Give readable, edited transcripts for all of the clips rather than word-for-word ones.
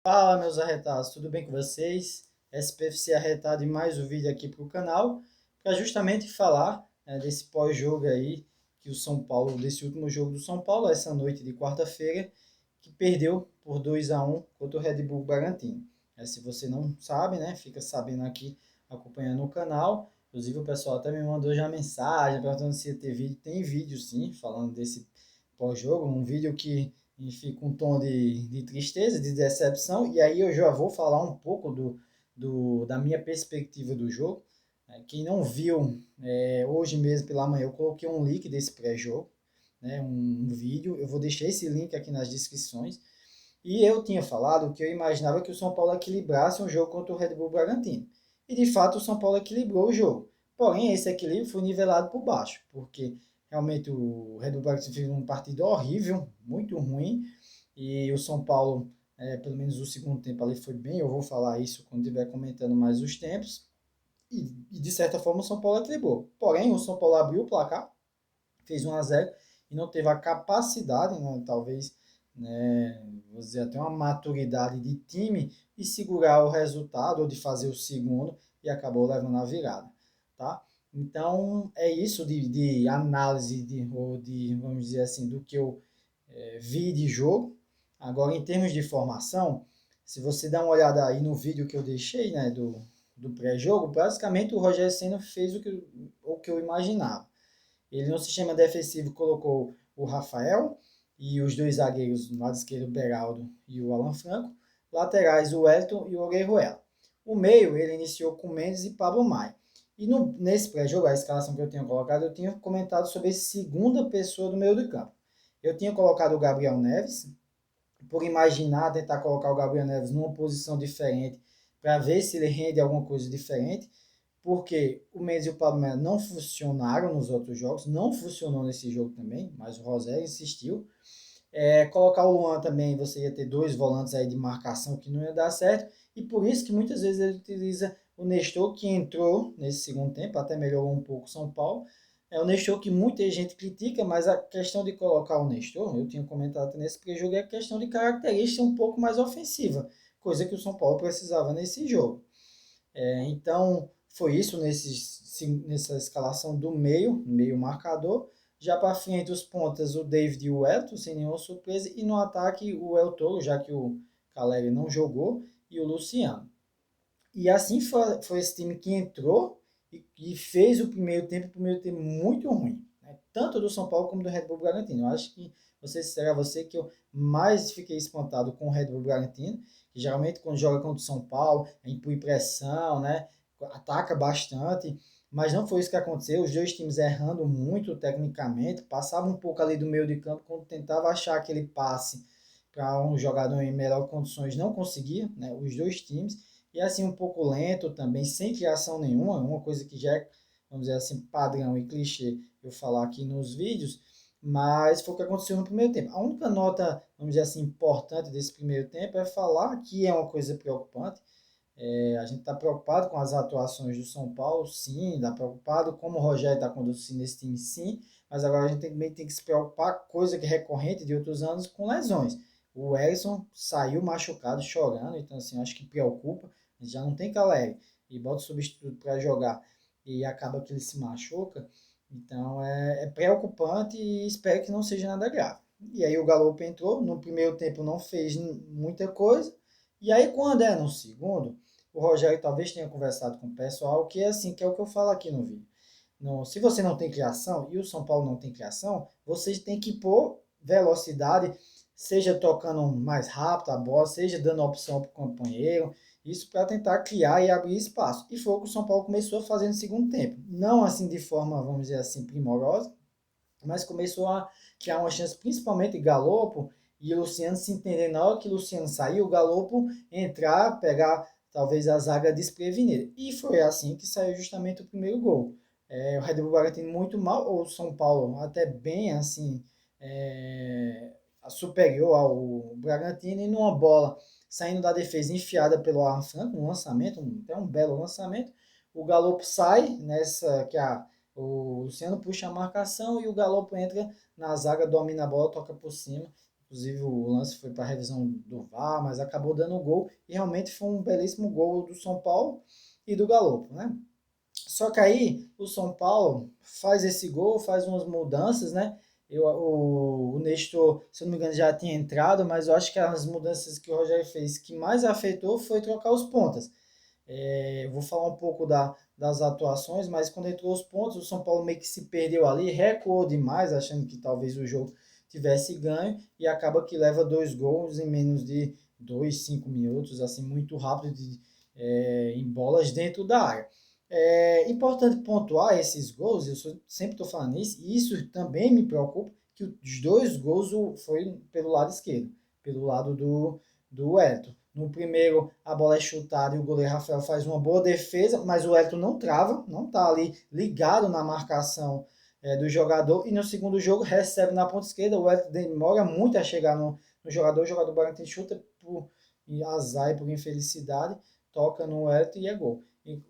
Fala, meus arretados, tudo bem com vocês? SPFC Arretado e mais um vídeo aqui para o canal, para justamente falar desse pós-jogo aí, que o São Paulo, desse último jogo do São Paulo, essa noite de quarta-feira, que perdeu por 2-1 contra o Red Bull Bragantino. Se você não sabe, né, fica sabendo aqui, acompanhando o canal. Inclusive o pessoal até me mandou já mensagem, perguntando se ia ter vídeo. Tem vídeo sim, falando desse pós-jogo, um vídeo que enfim, com um tom de tristeza, de decepção, e aí eu já vou falar um pouco da minha perspectiva do jogo. Quem não viu, hoje mesmo pela manhã eu coloquei um link desse pré-jogo, né, um vídeo, eu vou deixar esse link aqui nas descrições, e eu tinha falado que eu imaginava que o São Paulo equilibrasse um jogo contra o Red Bull Bragantino. E de fato o São Paulo equilibrou o jogo. Porém, esse equilíbrio foi nivelado por baixo, porque realmente o Red Bull Bragantino fez um partido horrível, muito ruim, e o São Paulo, pelo menos o segundo tempo ali foi bem, eu vou falar isso quando estiver comentando mais os tempos, e de certa forma o São Paulo equilibrou. Porém, o São Paulo abriu o placar, fez 1-0 e não teve a capacidade, né, talvez, né, vou dizer até uma maturidade de time e segurar o resultado ou de fazer o segundo e acabou levando a virada, tá? Então é isso de análise ou de, vamos dizer assim, do que eu vi de jogo. Agora, em termos de formação, se você dá uma olhada aí no vídeo que eu deixei, né, do pré-jogo, basicamente o Rogério Ceni fez o que eu imaginava. Ele no sistema defensivo colocou o Rafael e os dois zagueiros no lado esquerdo, o Beraldo e o Alan Franco. Laterais, o Wellington e o Orejuela. O meio, ele iniciou com Mendes e Pablo Maia. E nesse pré-jogo, a escalação que eu tinha colocado, eu tinha comentado sobre a segunda pessoa do meio do campo. Eu tinha colocado o Gabriel Neves, por imaginar tentar colocar o Gabriel Neves numa posição diferente, para ver se ele rende alguma coisa diferente, porque o Mendes e o Palmeiras não funcionaram nos outros jogos, não funcionou nesse jogo também, mas o Rosé insistiu. Colocar o Luan também, você ia ter dois volantes aí de marcação que não ia dar certo, e por isso que muitas vezes ele utiliza o Nestor, que entrou nesse segundo tempo, até melhorou um pouco o São Paulo. É o Nestor que muita gente critica, mas a questão de colocar o Nestor, eu tinha comentado nesse pré-jogo, é a questão de característica um pouco mais ofensiva, coisa que o São Paulo precisava nesse jogo. Então, foi isso nessa escalação do meio marcador. Já para frente, os pontas, o David e o Elton, sem nenhuma surpresa. E no ataque, o El Toro, já que o Caleri não jogou, e o Luciano. E assim foi esse time que entrou e fez o primeiro tempo muito ruim. Né? Tanto do São Paulo como do Red Bull Bragantino. Eu acho que, você será você que eu mais fiquei espantado com o Red Bull Bragantino, que geralmente quando joga contra o São Paulo, impõe pressão, né? Ataca bastante, mas não foi isso que aconteceu. Os dois times errando muito tecnicamente, passavam um pouco ali do meio de campo quando tentava achar aquele passe para um jogador em melhores condições, não conseguia, né? Os dois times. E assim, um pouco lento também, sem criação nenhuma, uma coisa que já é, vamos dizer assim, padrão e clichê eu falar aqui nos vídeos, mas foi o que aconteceu no primeiro tempo. A única nota, vamos dizer assim, importante desse primeiro tempo é falar que é uma coisa preocupante. A gente está preocupado com as atuações do São Paulo, sim, está preocupado como o Rogério está conduzindo esse time, sim, mas agora a gente também tem que se preocupar, coisa que é recorrente de outros anos, com lesões. O Ellison saiu machucado, chorando, então assim, acho que preocupa, já não tem Caleri, e bota o substituto para jogar, e acaba que ele se machuca, então é preocupante e espero que não seja nada grave. E aí o Galo entrou, no primeiro tempo não fez muita coisa, e aí quando é no segundo, o Rogério talvez tenha conversado com o pessoal, que é assim, que é o que eu falo aqui no vídeo. No, se você não tem criação, e o São Paulo não tem criação, vocês têm que pôr velocidade, seja tocando mais rápido a bola, seja dando opção para o companheiro, isso para tentar criar e abrir espaço. E foi o que o São Paulo começou a fazer no segundo tempo. Não assim de forma, vamos dizer assim, primorosa, mas começou a criar uma chance, principalmente Galopo e o Luciano se entender. Na hora que o Luciano saiu, o Galopo entrar, pegar talvez a zaga desprevenida. E foi assim que saiu justamente o primeiro gol. O Red Bull Bragantino muito mal, ou o São Paulo até bem assim, superior ao Bragantino, e numa bola saindo da defesa enfiada pelo Alan Franco, um lançamento, até um belo lançamento, o Galopo sai nessa que o Luciano puxa a marcação e o Galopo entra na zaga, domina a bola, toca por cima. inclusive o lance foi para a revisão do VAR, mas acabou dando o gol, e realmente foi um belíssimo gol do São Paulo e do Galo, né? Só que aí o São Paulo faz esse gol, faz umas mudanças, né? O Nestor, se eu não me engano, já tinha entrado, mas eu acho que as mudanças que o Rogério fez que mais afetou foi trocar os pontas. Vou falar um pouco das atuações, mas quando entrou os pontos, o São Paulo meio que se perdeu ali, recuou demais, achando que talvez o jogo tivesse ganho, e acaba que leva 2 gols em menos de 2, 5 minutos, assim, muito rápido, em bolas dentro da área. É importante pontuar esses gols, sempre estou falando isso, e isso também me preocupa, que os 2 gols foi pelo lado esquerdo, pelo lado do Wellington. No primeiro, a bola é chutada e o goleiro Rafael faz uma boa defesa, mas o Wellington não trava, não está ali ligado na marcação do jogador. E no segundo jogo, recebe na ponta esquerda, o Wellington demora muito a chegar no jogador, o jogador Bragantino chuta por azar e por infelicidade, toca no Wellington e é gol.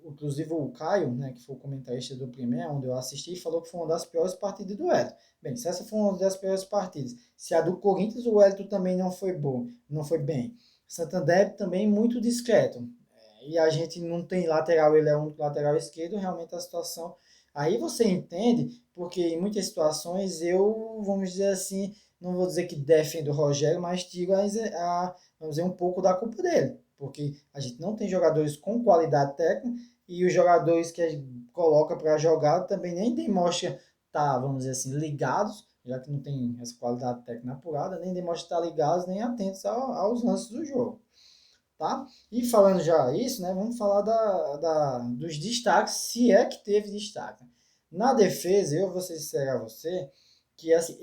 Inclusive o Caio, né, que foi o comentarista do Premier, onde eu assisti, falou que foi uma das piores partidas do Wellington. Bem, se essa foi uma das piores partidas, se a do Corinthians, o Wellington também não foi bom, não foi bem. Santander também muito discreto. E a gente não tem lateral, ele é um lateral esquerdo, realmente a situação. Aí você entende, porque em muitas situações eu, vamos dizer assim, não vou dizer que defendo o Rogério, mas tiro vamos dizer, um pouco da culpa dele. Porque a gente não tem jogadores com qualidade técnica e os jogadores que a gente coloca para jogar também nem demonstra estar, vamos dizer assim, ligados, já que não tem essa qualidade técnica apurada, nem demonstra estar ligados nem atentos aos lances do jogo, tá? E falando já isso, né, vamos falar dos destaques, se é que teve destaque. Na defesa, eu vou ser sincero a você, que assim,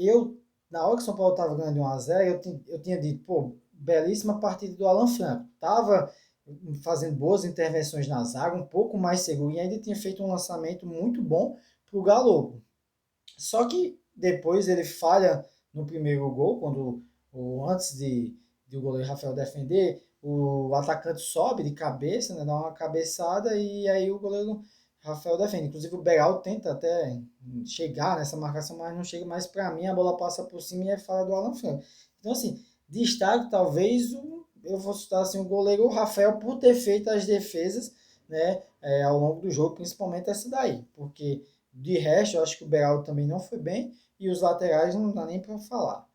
na hora que o São Paulo estava ganhando de 1-0, eu tinha dito, pô, belíssima partida do Alan Franco. Tava fazendo boas intervenções na zaga, um pouco mais seguro, e ainda tinha feito um lançamento muito bom para o Galo. Só que depois ele falha no primeiro gol, antes de o goleiro Rafael defender, o atacante sobe de cabeça, né, dá uma cabeçada e aí o goleiro Rafael defende. Inclusive o Beral tenta até chegar nessa marcação, mas não chega mais para mim, a bola passa por cima e é falha do Alan Franco. Então assim, destaque talvez eu vou citar assim, o goleiro Rafael por ter feito as defesas, né, ao longo do jogo, principalmente essa daí, porque de resto, eu acho que o Beraldo também não foi bem e os laterais não dá nem para falar.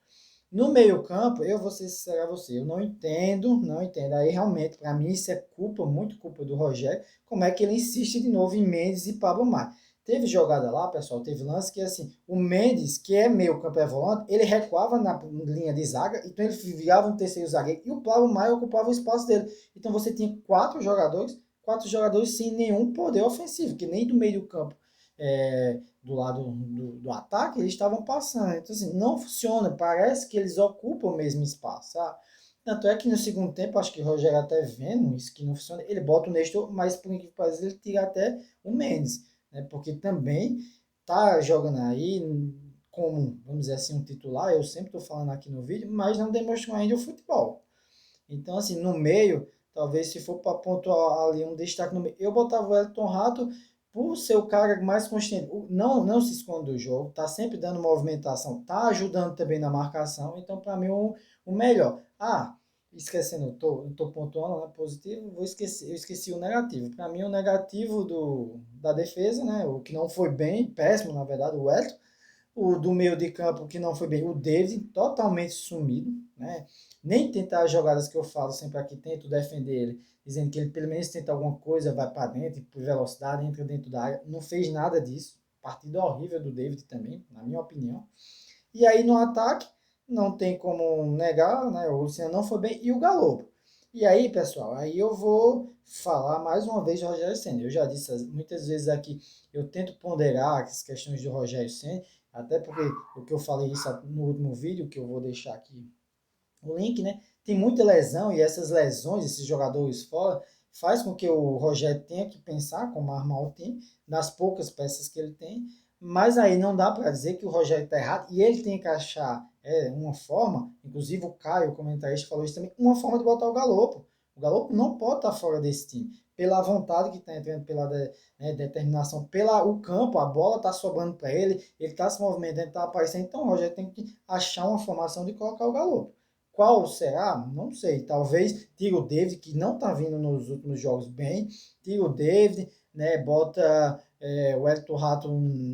No meio-campo, eu vou ser sincero a você, eu não entendo, não entendo. Aí realmente, para mim, isso é culpa, muito culpa do Rogério, como é que ele insiste de novo em Mendes e Pablo Maia. Teve jogada lá, pessoal, teve lance que assim, o Mendes, que é meio-campo é volante, ele recuava na linha de zaga, então ele virava um terceiro zagueiro e o Pablo Maia ocupava o espaço dele. Então você tinha quatro jogadores sem nenhum poder ofensivo, que nem do meio do campo do lado do ataque, eles estavam passando. Então, assim, não funciona. Parece que eles ocupam o mesmo espaço, sabe? Tanto é que no segundo tempo, acho que o Rogério até vendo isso que não funciona, ele bota o Nestor, mas por incrível que pareça, ele tira até o Mendes, né? Porque também tá jogando aí como, vamos dizer assim, um titular, eu sempre estou falando aqui no vídeo, mas não demonstrou ainda o futebol. Então, assim, no meio, talvez se for para pontuar ali um destaque no meio, eu botava o Elton Rato por ser o cara mais consciente. Não se esconde do jogo, tá sempre dando movimentação, tá ajudando também na marcação. Então, para mim, o melhor. Esquecendo, eu tô pontuando, né, positivo, eu esqueci o negativo. Para mim, o negativo da defesa, né, o que não foi bem, péssimo, na verdade, o Elton. O do meio de campo que não foi bem, o David, totalmente sumido, né? Nem tentar as jogadas que eu falo sempre aqui, tento defender ele, dizendo que ele pelo menos tenta alguma coisa, vai para dentro, por velocidade, entra dentro da área. Não fez nada disso. Partida horrível do David também, na minha opinião. E aí no ataque, não tem como negar, né? O Luciano não foi bem e o Galo. E aí, pessoal, aí eu vou falar mais uma vez do Rogério Ceni. Eu já disse muitas vezes aqui, eu tento ponderar as questões do Rogério Ceni, até porque o que eu falei isso no último vídeo, que eu vou deixar aqui o link, né? Tem muita lesão e essas lesões, esses jogadores fora, faz com que o Rogério tenha que pensar como armar o time, nas poucas peças que ele tem, mas aí não dá para dizer que o Rogério está errado e ele tem que achar uma forma, inclusive o Caio, o comentarista, falou isso também, uma forma de botar o Galopo. O Galopo não pode estar fora desse time. pela vontade que está entrando, pela determinação, pela o campo, a bola está sobrando para ele está se movimentando, está aparecendo. Então o Rogério tem que achar uma formação de colocar o Galo. Qual será? Não sei. Talvez tire o David, que não está vindo nos últimos jogos bem, tire o David, né, bota o Elton Rato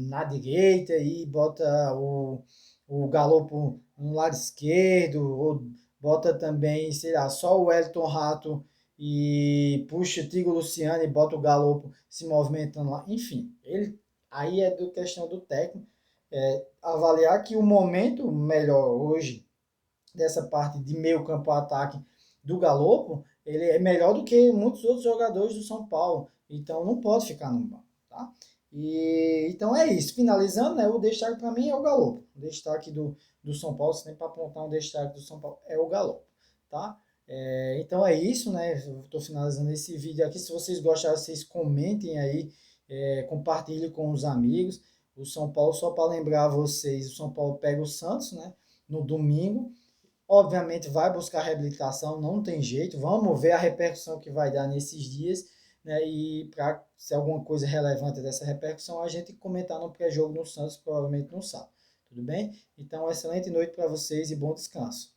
na direita e bota o Galo no lado esquerdo, ou bota também, sei lá, só o Elton Rato e puxa, tira o Luciano e bota o Galo se movimentando lá. Enfim, aí é do questão do técnico avaliar que o momento melhor hoje dessa parte de meio campo ataque do Galopo, ele é melhor do que muitos outros jogadores do São Paulo. Então não pode ficar no banco, tá? Então é isso. Finalizando, né, o destaque para mim é o Galopo. O destaque do São Paulo, se tem para apontar um destaque do São Paulo, é o Galopo, tá? Então é isso, né? Estou finalizando esse vídeo aqui. Se vocês gostaram, vocês comentem aí, compartilhem com os amigos. O São Paulo, só para lembrar vocês, o São Paulo pega o Santos, né? No domingo. Obviamente vai buscar reabilitação, não tem jeito. Vamos ver a repercussão que vai dar nesses dias, né? E para se alguma coisa relevante dessa repercussão, a gente comentar no pré-jogo no Santos, provavelmente no sábado. Tudo bem? Então, excelente noite para vocês e bom descanso.